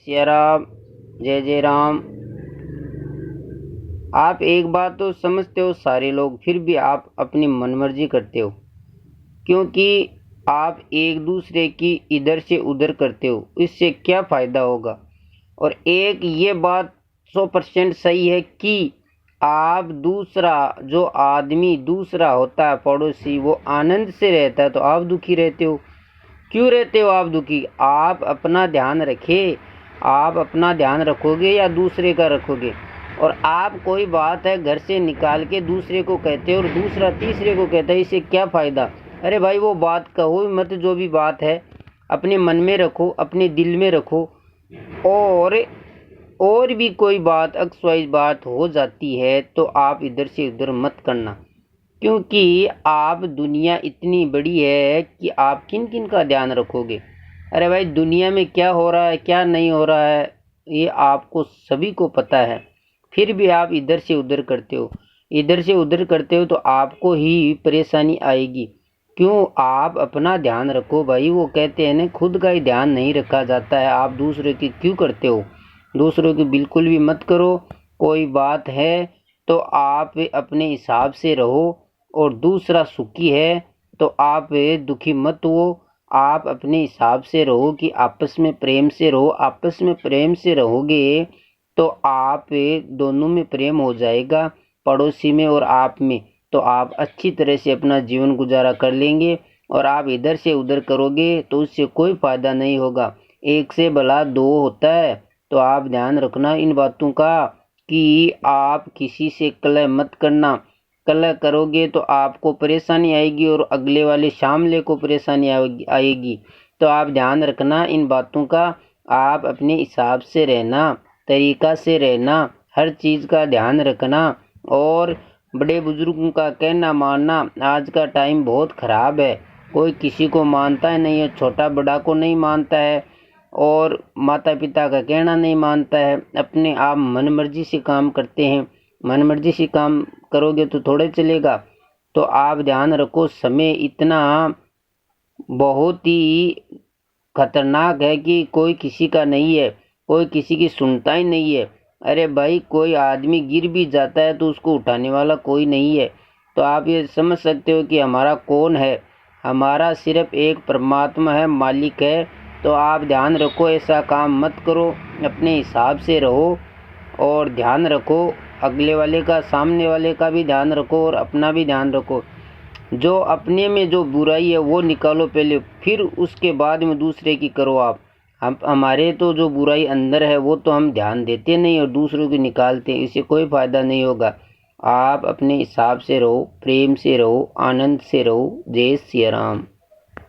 सिया राम। जय जय राम। आप एक बात तो समझते हो सारे लोग, फिर भी आप अपनी मनमर्जी करते हो, क्योंकि आप एक दूसरे की इधर से उधर करते हो। इससे क्या फ़ायदा होगा? और एक ये बात 100% सही है कि आप दूसरा जो आदमी दूसरा होता है पड़ोसी, वो आनंद से रहता है तो आप दुखी रहते हो। क्यों रहते हो आप दुखी? आप अपना ध्यान रखे। आप अपना ध्यान रखोगे या दूसरे का रखोगे? और आप कोई बात है घर से निकाल के दूसरे को कहते हो और दूसरा तीसरे को कहता है, इससे क्या फ़ायदा? अरे भाई, वो बात कहो मत, जो भी बात है अपने मन में रखो, अपने दिल में रखो। और भी कोई बात अक्सवाइज बात हो जाती है तो आप इधर से उधर मत करना, क्योंकि आप दुनिया इतनी बड़ी है कि आप किन किन का ध्यान रखोगे? अरे भाई, दुनिया में क्या हो रहा है क्या नहीं हो रहा है ये आपको सभी को पता है, फिर भी आप इधर से उधर करते हो। इधर से उधर करते हो तो आपको ही परेशानी आएगी। क्यों? आप अपना ध्यान रखो भाई। वो कहते हैं ना, खुद का ही ध्यान नहीं रखा जाता है। आप दूसरे की क्यों करते हो? दूसरों की बिल्कुल भी मत करो। कोई बात है तो आप अपने हिसाब से रहो, और दूसरा सुखी है तो आप दुखी मत हो। आप अपने हिसाब से रहो कि आपस में प्रेम से रहो। आपस में प्रेम से रहोगे तो आप दोनों में प्रेम हो जाएगा, पड़ोसी में और आप में, तो आप अच्छी तरह से अपना जीवन गुजारा कर लेंगे। और आप इधर से उधर करोगे तो उससे कोई फ़ायदा नहीं होगा। एक से भला दो होता है। तो आप ध्यान रखना इन बातों का कि आप किसी से कलह मत करना। कलह करोगे तो आपको परेशानी आएगी और अगले वाले सामने को परेशानी आएगी। तो आप ध्यान रखना इन बातों का। आप अपने हिसाब से रहना, तरीका से रहना, हर चीज़ का ध्यान रखना, और बड़े बुजुर्गों का कहना मानना। आज का टाइम बहुत ख़राब है, कोई किसी को मानता ही नहीं है, छोटा बड़ा को नहीं मानता है और माता पिता का कहना नहीं मानता है। अपने आप मनमर्जी से काम करते हैं। मनमर्जी से काम करोगे तो थोड़े चलेगा। तो आप ध्यान रखो, समय इतना बहुत ही खतरनाक है कि कोई किसी का नहीं है, कोई किसी की सुनता ही नहीं है। अरे भाई, कोई आदमी गिर भी जाता है तो उसको उठाने वाला कोई नहीं है। तो आप ये समझ सकते हो कि हमारा कौन है? हमारा सिर्फ एक परमात्मा है, मालिक है। तो आप ध्यान रखो, ऐसा काम मत करो, अपने हिसाब से रहो और ध्यान रखो। अगले वाले का, सामने वाले का भी ध्यान रखो और अपना भी ध्यान रखो। जो अपने में जो बुराई है वो निकालो पहले, फिर उसके बाद में दूसरे की करो आप। हम हमारे तो जो बुराई अंदर है वो तो हम ध्यान देते नहीं और दूसरों की निकालते हैं। इससे कोई फ़ायदा नहीं होगा। आप अपने हिसाब से रहो, प्रेम से रहो, आनंद से रहो। जय सिया राम।